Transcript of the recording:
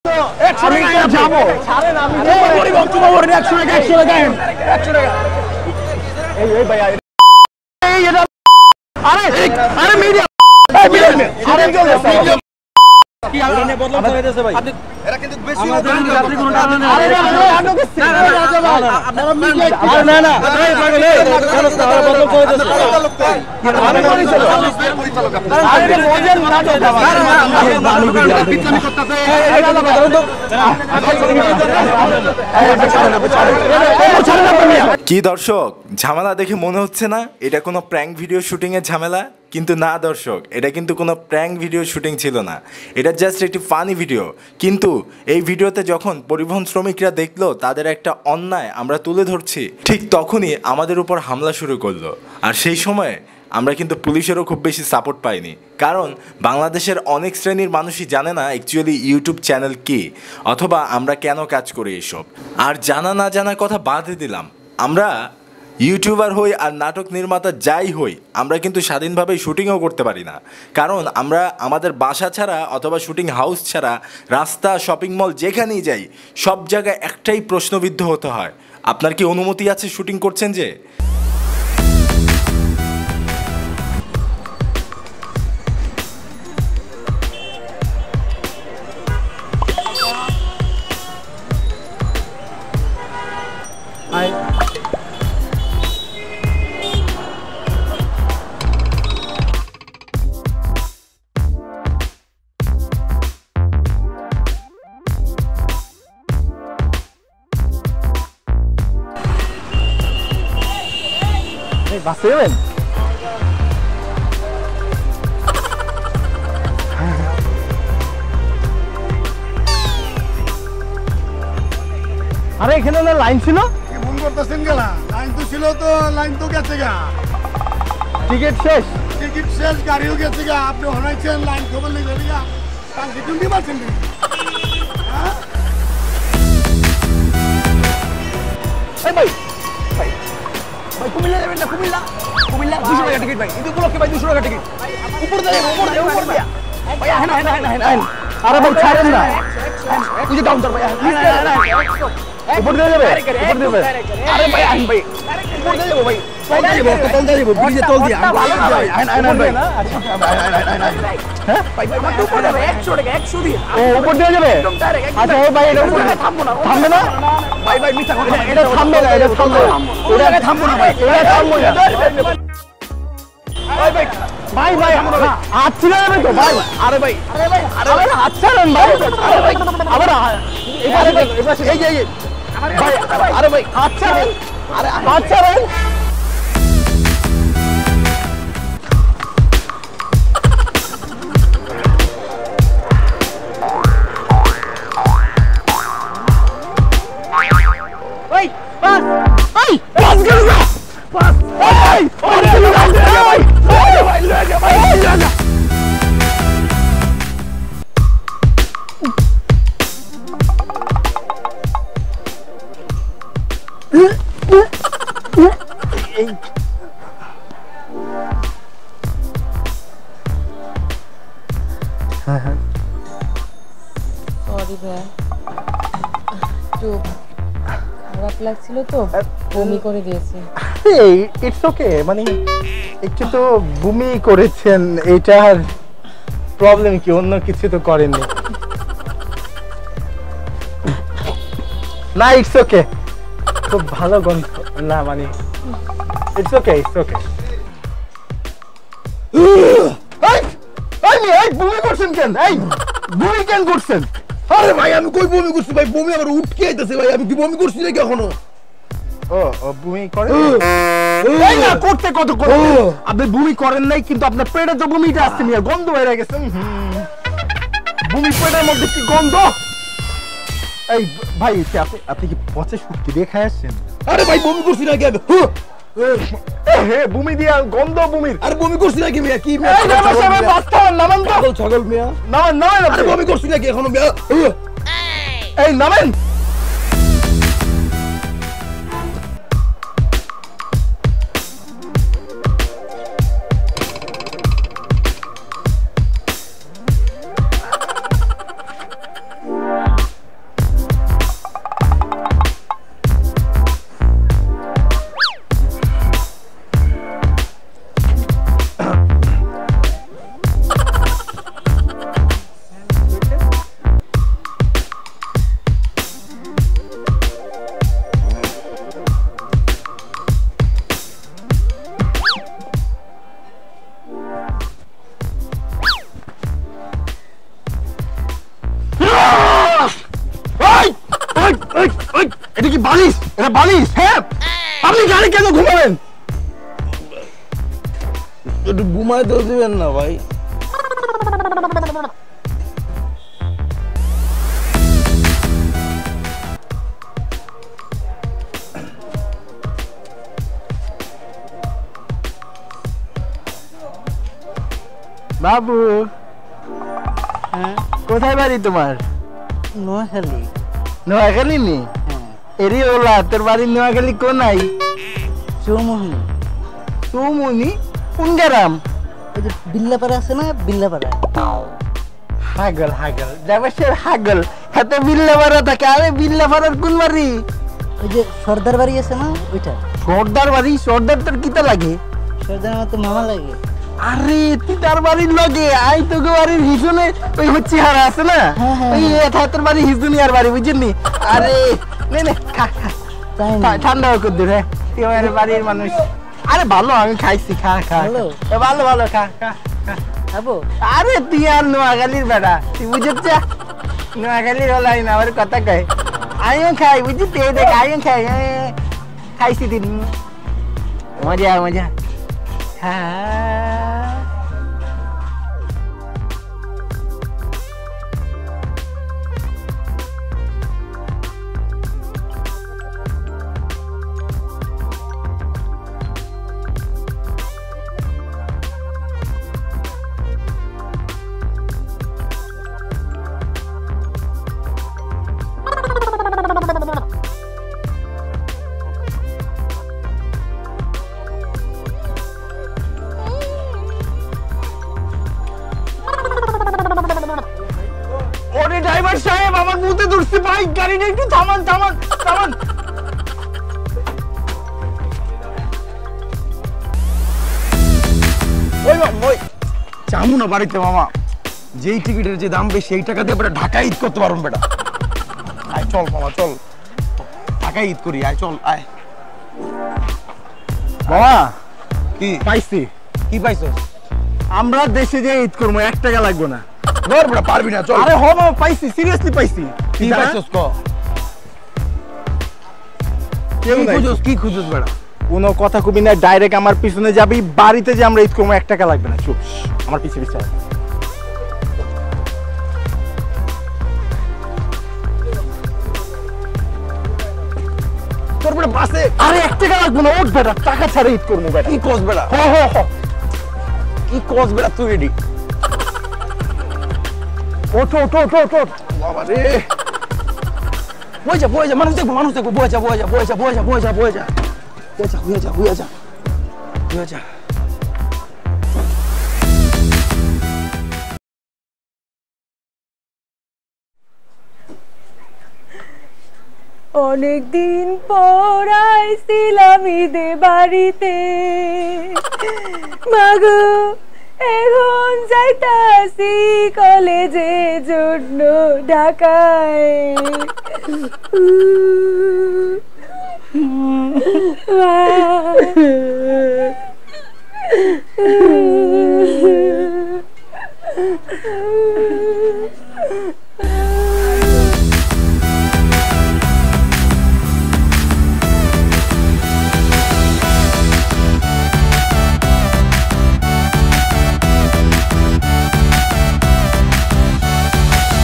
আমি যাবো ছাড়েন আমি পরিবহন চুমা করেন 100 টাকা 100 টাকা 100 টাকা এই ভাই এই এটা আরে আরে মিডিয়া আরে মিডিয়া কি আপনি বদলাম করে দিয়েছে ভাই এরা কিন্তু বেশি যাত্রী কোনো টাকা না আরে আনো কিছু না আপনারা মিডিয়া না না এই পাগল এই বদলাম করে দিয়েছে আরে পরিচালক আরে মজার নাটক বিচ্ছামি করতেছে কি দর্শক ঝামেলা দেখে মনে হচ্ছে না এটা কোনো প্র্যাঙ্ক ভিডিও শুটিং এর ঝামেলা কিন্তু না দর্শক এটা কিন্তু কোনো প্র্যাঙ্ক ভিডিও শুটিং ছিল না এটা জাস্ট একটি ফানি ভিডিও কিন্তু এই ভিডিওতে যখন পরিবহন শ্রমিকরা দেখলো তাদের একটা অন্যায় আমরা তুলে ধরছি ঠিক তখনই আমাদের উপর হামলা শুরু করলো আর সেই সময় আমরা কিন্তু পুলিশেরও খুব বেশি সাপোর্ট পাইনি কারণ বাংলাদেশের অনেক শ্রেণীর মানুষই জানে না অ্যাকচুয়ালি ইউটিউব চ্যানেল কি অথবা আমরা কেন কাজ করি এসব আর জানা না জানার কথা বাদই দিলাম আমরা ইউটিউবার হই আর নাটক নির্মাতা যাই হই আমরা কিন্তু স্বাধীনভাবে শুটিংও করতে পারি না কারণ আমরা আমাদের বাসা ছাড়া অথবা শুটিং হাউস ছাড়া রাস্তা শপিং মল যেখানেই যাই সব জায়গায় একটাই প্রশ্নবিদ্ধ হতে হয় আপনার কি অনুমতি আছে শুটিং করছেন যে বাসে যাবেন আরে এখানে না লাইন ছিল ফোন করতেছেন গেলা লাইন তো ছিল তো লাইন তো গেছে গা টিকিট শেষ গাড়িও গেছে গা আপনি হনাইছেন লাইন খবর নেই গেলি গা টাঙ্কি টুন্ডি মারছেন ভাই কুমিল্লা যাবেন না কুমিল্লা 200 টাকা টিকিট ভাই কিন্তু উপলক্ষে ভাই 200 টাকা টিকিট উপর দিয়ে ভাই হ্যাঁ আরে ভাই ছাড়েন না তুই যে কাউন্টার ভাই উপর দিয়ে যাবে আরে ভাই আইন ভাই উপর দিয়ে যাবো ভাই তল দিয়ে যাবো ব্রিজে তল দিয়ে আইন ভাই হ্যাঁ ভাই উপর যাবে 100 টাকা 100 দিয়ে ও উপর দিয়ে যাবে আচ্ছা ভাই এটা উপর থামবে না ভাই মিথ্যা কথা এটা থামবে না এটা থামবো না ভাই এটা থামবো না ভাই হাত ছিড়ে যাবে তো ভাই আরে ভাই হাত ছাড়েন ভাই আরে ভাই আবার এই ভাই আরে ভাই হাত ছাড়েন সরি ভাই চুপ খারাপ লাগছিল তো বমি করে দিয়েছি ইটস ওকে মানে একটু তো বমি করেছেন এটার প্রবলেম কি অন্য কিছু তো করেননি না ইটস ওকে খুব ভালো গন্ধ না মানে ইটস ওকে এই বমি করছেন কেন বমি কেন করছেন আরে ভাই আমি কই বমি করছি ভাই বমি আবার উঠকে আইতাছে ভাই আমি কি বমি করছি নাকি এখনো ও বমি করেন এই না করতে কত করে আপনি বমি করেন নাই কিন্তু আপনার পেটে যে বমিটা আসছে মিয়া গন্ধ বের হয়ে গেছে বমি পেটের মধ্যে কি গন্ধ এই ভাই আপনি কি পচে শুটকি দিয়ে খাই আসছেন আরে ভাই বমি করছি নাকি আমি হে বমি দিয়া গন্ধ বমির আরে বমি করছি নাকি মিয়া কি মিয়া নামান তো ছাগল মিয়া নামান আরে বমি করছি নাকি এখনো মিয়া এই নামেন এটা বালিশ। হ্যাঁ, আপনি গাড়ি কেন ঘুমাবেন? একটু ঘুমাইতে দিবেন না ভাই? বাবু, কোথায় বাড়ি তোমার? নোয়াখালী। নোয়াখালী নি? এরি ওলা, তোর বাড়ি নোয়াখালী কোনাই? চৌমুহনী। চৌমুহনী? কোন গ্রাম? ওই যে বিল্লাপাড়া আছে না, বিল্লাপাড়া। হাগল হাগল দেবেশের হাগল, হাতে বিল্লাপাড়া থাকে। আরে বিল্লাপাড়ার কোন বাড়ি? ওই যে সর্দার বাড়ি আছে না, ওইটা। সর্দার বাড়ি? সর্দার তোর কিতা লাগে? সর্দার আমার তো মামা লাগে। আরে তুই তার বাড়ির লগে, আই তোকে বাড়ির হিজনে ওই হচ্ছে হারা আছে না, ওই তোর বাড়ি হিজুনি আর বাড়ি, বুঝলি? আরে নে নে খা খা, ঠান্ডা হোক দূর। হ্যাঁ, তুই আমার বাড়ির মানুষ। আরে ভালো, আমি খাইছি, খা খা। ভালো ভালো, খা খা খা খাবো? আরে তুই আর নোয়াখালীর বেড়া, তুই বুঝছ? নোয়াখালীর হলাই না আমার কথা কয়। আমিও খাই, বুঝছি? তুই দেখ, আমিও খাই, খাইছি দিন। মজা মজা। হ্যাঁ, ড্রাইভার সাহেব, আমার মুতে ধরছে বাইক, গাড়িটা একটু থামান থামান থামান। ওই চামু না বাড়িতে মামা, যেই টিকিটের যে দাম বেশি সেই টাকা দিয়ে বেটা ঢাকা ঈদ করতে পারবেন বেটা। আয় চল মামা চল, ঢাকা ঈদ করি, আয় চল আয়। বাবা কি পাইছি? কি পাইছস? আমরা দেশে যে ঈদ করবো, 1 টাকা লাগবে না। ধর বেটা, পারবি না, চল। আরে হ বাবা, পাইছি, সিরিয়াসলি পাইছি। কি পাইছস ক? কেউ কি নাই। খুঁজস, কি খুঁজস বেটা? কোনো কথা কবি না, ডাইরেক্ট আমার পিছনে যাবি, বাড়িতে যে আমরা ঈদ করবো, 1 টাকা লাগবে না। চুপ, আমার পিছে পিছে আয়। তোর বেটা বাসে। আরে 1 টাকা লাগবে না, ওঠ বেটা, টাকা ছাড়া ঈদ করবো বেটা। কি কস বেটা? হ হ হ, কি কস বেটা তুই? এডি ওঠ ওঠ ওঠ ওঠ ওঠ। বাবা রে, বয়ে যা মানুষ দেখবো, মানুষ দেখবো, বয়ে যা বয়ে যা বয়ে যা বয়ে যা বয়ে যা বয়ে যা বয়ে যা বয়ে যা বয়ে যা। অনেকদিন পর আইছিলাম ঈদে বাড়িতে, মাগো এখন যাইতাছি কলেজে জন্য ঢাকায়।